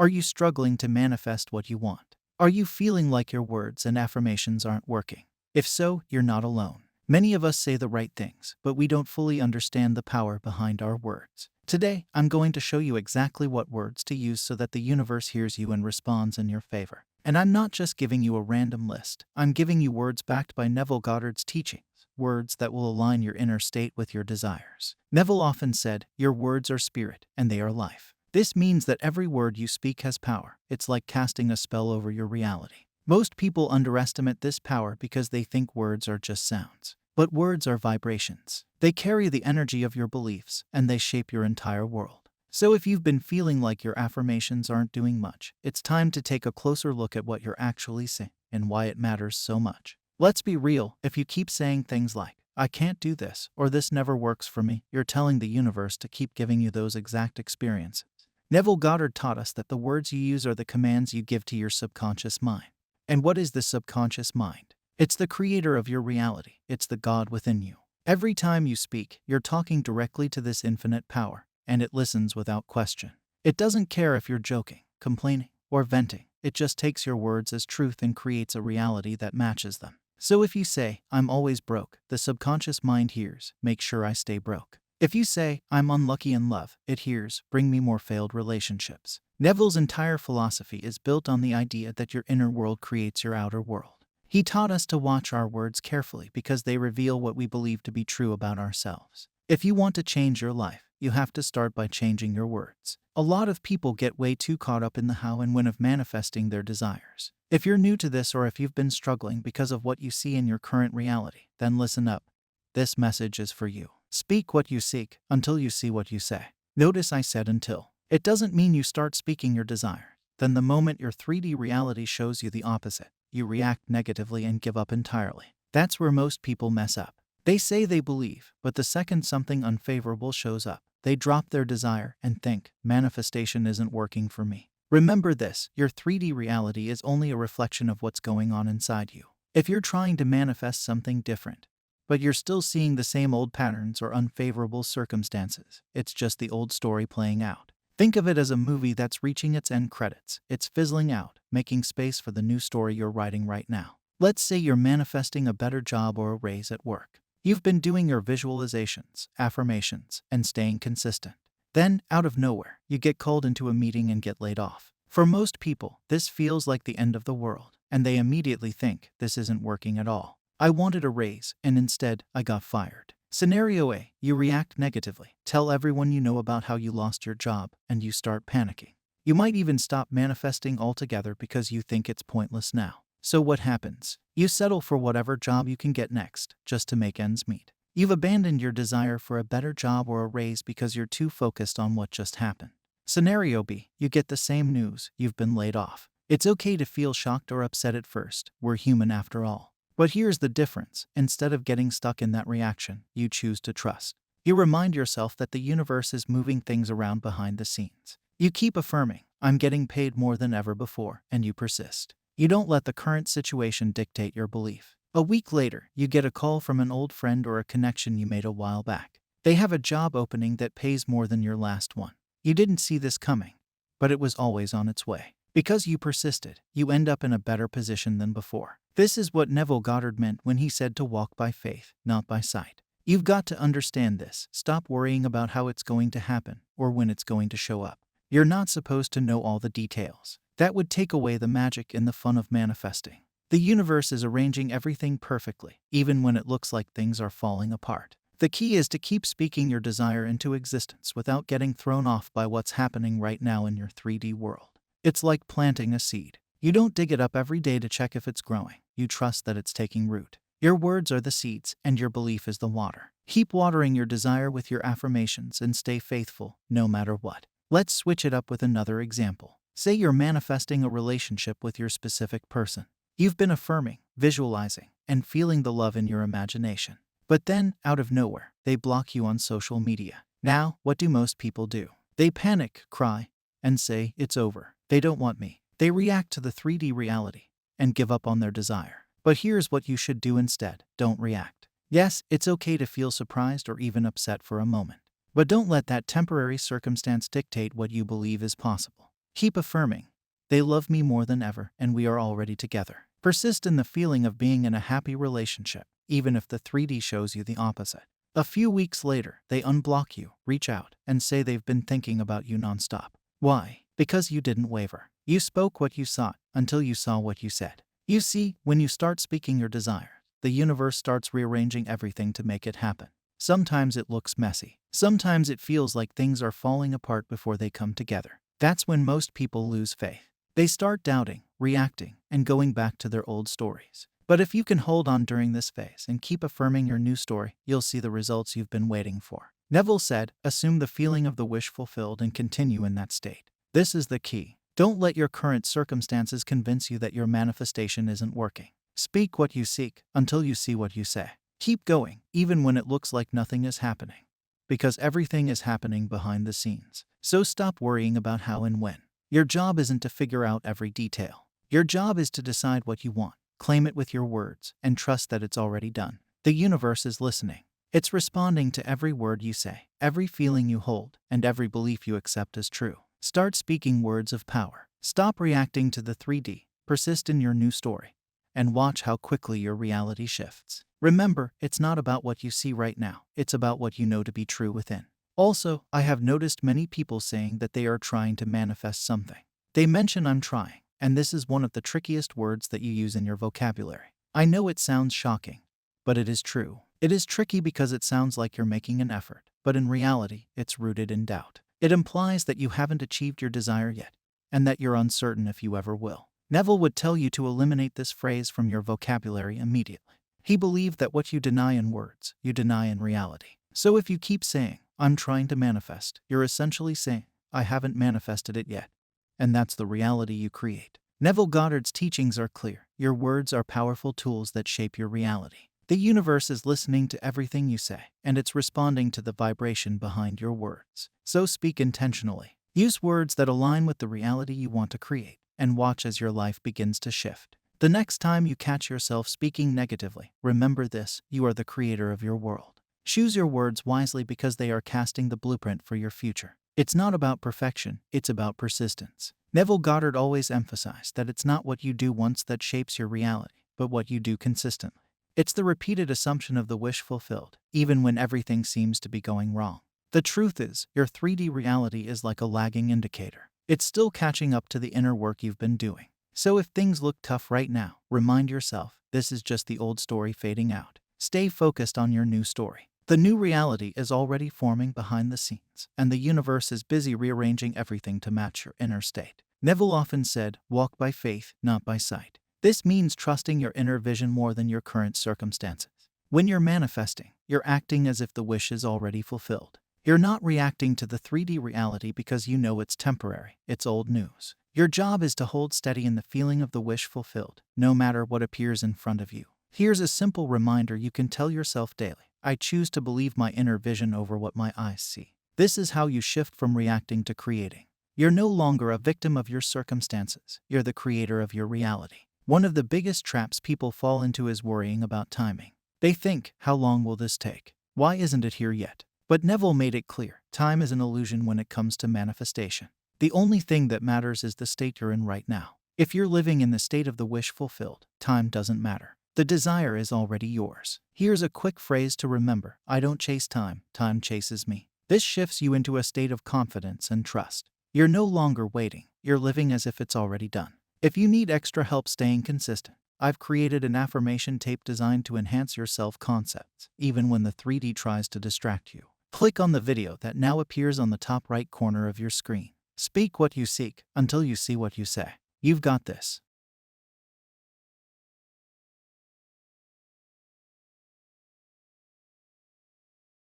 Are you struggling to manifest what you want? Are you feeling like your words and affirmations aren't working? If so, you're not alone. Many of us say the right things, but we don't fully understand the power behind our words. Today, I'm going to show you exactly what words to use so that the universe hears you and responds in your favor. And I'm not just giving you a random list. I'm giving you words backed by Neville Goddard's teachings, words that will align your inner state with your desires. Neville often said, "Your words are spirit, and they are life." This means that every word you speak has power. It's like casting a spell over your reality. Most people underestimate this power because they think words are just sounds. But words are vibrations. They carry the energy of your beliefs, and they shape your entire world. So if you've been feeling like your affirmations aren't doing much, it's time to take a closer look at what you're actually saying and why it matters so much. Let's be real, if you keep saying things like, "I can't do this," or "This never works for me," you're telling the universe to keep giving you those exact experiences. Neville Goddard taught us that the words you use are the commands you give to your subconscious mind. And what is the subconscious mind? It's the creator of your reality. It's the God within you. Every time you speak, you're talking directly to this infinite power, and it listens without question. It doesn't care if you're joking, complaining, or venting. It just takes your words as truth and creates a reality that matches them. So if you say, "I'm always broke," the subconscious mind hears, "Make sure I stay broke." If you say, "I'm unlucky in love," it hears, "Bring me more failed relationships." Neville's entire philosophy is built on the idea that your inner world creates your outer world. He taught us to watch our words carefully because they reveal what we believe to be true about ourselves. If you want to change your life, you have to start by changing your words. A lot of people get way too caught up in the how and when of manifesting their desires. If you're new to this or if you've been struggling because of what you see in your current reality, then listen up. This message is for you. Speak what you seek until you see what you say. Notice I said until. It doesn't mean you start speaking your desire. Then the moment your 3D reality shows you the opposite, you react negatively and give up entirely. That's where most people mess up. They say they believe, but the second something unfavorable shows up, they drop their desire and think, "Manifestation isn't working for me." Remember this, your 3D reality is only a reflection of what's going on inside you. If you're trying to manifest something different, but you're still seeing the same old patterns or unfavorable circumstances, it's just the old story playing out. Think of it as a movie that's reaching its end credits. It's fizzling out, making space for the new story you're writing right now. Let's say you're manifesting a better job or a raise at work. You've been doing your visualizations, affirmations, and staying consistent. Then, out of nowhere, you get called into a meeting and get laid off. For most people, this feels like the end of the world, and they immediately think, "This isn't working at all. I wanted a raise, and instead, I got fired." Scenario A, you react negatively. Tell everyone you know about how you lost your job, and you start panicking. You might even stop manifesting altogether because you think it's pointless now. So what happens? You settle for whatever job you can get next, just to make ends meet. You've abandoned your desire for a better job or a raise because you're too focused on what just happened. Scenario B, you get the same news, you've been laid off. It's okay to feel shocked or upset at first. We're human after all. But here's the difference. Instead of getting stuck in that reaction, you choose to trust. You remind yourself that the universe is moving things around behind the scenes. You keep affirming, "I'm getting paid more than ever before," and you persist. You don't let the current situation dictate your belief. A week later, you get a call from an old friend or a connection you made a while back. They have a job opening that pays more than your last one. You didn't see this coming, but it was always on its way. Because you persisted, you end up in a better position than before. This is what Neville Goddard meant when he said to walk by faith, not by sight. You've got to understand this. Stop worrying about how it's going to happen or when it's going to show up. You're not supposed to know all the details. That would take away the magic and the fun of manifesting. The universe is arranging everything perfectly, even when it looks like things are falling apart. The key is to keep speaking your desire into existence without getting thrown off by what's happening right now in your 3D world. It's like planting a seed. You don't dig it up every day to check if it's growing. You trust that it's taking root. Your words are the seeds, and your belief is the water. Keep watering your desire with your affirmations and stay faithful, no matter what. Let's switch it up with another example. Say you're manifesting a relationship with your specific person. You've been affirming, visualizing, and feeling the love in your imagination. But then, out of nowhere, they block you on social media. Now, what do most people do? They panic, cry, and say, "It's over. They don't want me." They react to the 3D reality and give up on their desire. But here's what you should do instead. Don't react. Yes, it's okay to feel surprised or even upset for a moment. But don't let that temporary circumstance dictate what you believe is possible. Keep affirming, they love me more than ever and we are already together. Persist in the feeling of being in a happy relationship, even if the 3D shows you the opposite. A few weeks later, they unblock you, reach out, and say they've been thinking about you nonstop. Why? Because you didn't waver. You spoke what you sought until you saw what you said. You see, when you start speaking your desire, the universe starts rearranging everything to make it happen. Sometimes it looks messy. Sometimes it feels like things are falling apart before they come together. That's when most people lose faith. They start doubting, reacting, and going back to their old stories. But if you can hold on during this phase and keep affirming your new story, you'll see the results you've been waiting for. Neville said, assume the feeling of the wish fulfilled and continue in that state. This is the key. Don't let your current circumstances convince you that your manifestation isn't working. Speak what you seek until you see what you say. Keep going, even when it looks like nothing is happening. Because everything is happening behind the scenes. So stop worrying about how and when. Your job isn't to figure out every detail. Your job is to decide what you want. Claim it with your words, and trust that it's already done. The universe is listening. It's responding to every word you say, every feeling you hold, and every belief you accept as true. Start speaking words of power. Stop reacting to the 3D. Persist in your new story. And watch how quickly your reality shifts. Remember, it's not about what you see right now. It's about what you know to be true within. Also, I have noticed many people saying that they are trying to manifest something. They mention I'm trying. And this is one of the trickiest words that you use in your vocabulary. I know it sounds shocking, but it is true. It is tricky because it sounds like you're making an effort, but in reality, it's rooted in doubt. It implies that you haven't achieved your desire yet, and that you're uncertain if you ever will. Neville would tell you to eliminate this phrase from your vocabulary immediately. He believed that what you deny in words, you deny in reality. So if you keep saying, I'm trying to manifest, you're essentially saying, I haven't manifested it yet. And that's the reality you create. Neville Goddard's teachings are clear. Your words are powerful tools that shape your reality. The universe is listening to everything you say, and it's responding to the vibration behind your words. So speak intentionally. Use words that align with the reality you want to create, and watch as your life begins to shift. The next time you catch yourself speaking negatively, remember this: you are the creator of your world. Choose your words wisely because they are casting the blueprint for your future. It's not about perfection, it's about persistence. Neville Goddard always emphasized that it's not what you do once that shapes your reality, but what you do consistently. It's the repeated assumption of the wish fulfilled, even when everything seems to be going wrong. The truth is, your 3D reality is like a lagging indicator. It's still catching up to the inner work you've been doing. So if things look tough right now, remind yourself, this is just the old story fading out. Stay focused on your new story. The new reality is already forming behind the scenes, and the universe is busy rearranging everything to match your inner state. Neville often said, walk by faith, not by sight. This means trusting your inner vision more than your current circumstances. When you're manifesting, you're acting as if the wish is already fulfilled. You're not reacting to the 3D reality because you know it's temporary, it's old news. Your job is to hold steady in the feeling of the wish fulfilled, no matter what appears in front of you. Here's a simple reminder you can tell yourself daily. I choose to believe my inner vision over what my eyes see. This is how you shift from reacting to creating. You're no longer a victim of your circumstances. You're the creator of your reality. One of the biggest traps people fall into is worrying about timing. They think, how long will this take? Why isn't it here yet? But Neville made it clear, time is an illusion when it comes to manifestation. The only thing that matters is the state you're in right now. If you're living in the state of the wish fulfilled, time doesn't matter. The desire is already yours. Here's a quick phrase to remember: I don't chase time, time chases me. This shifts you into a state of confidence and trust. You're no longer waiting, you're living as if it's already done. If you need extra help staying consistent, I've created an affirmation tape designed to enhance your self-concepts, even when the 3D tries to distract you. Click on the video that now appears on the top right corner of your screen. Speak what you seek until you see what you say. You've got this.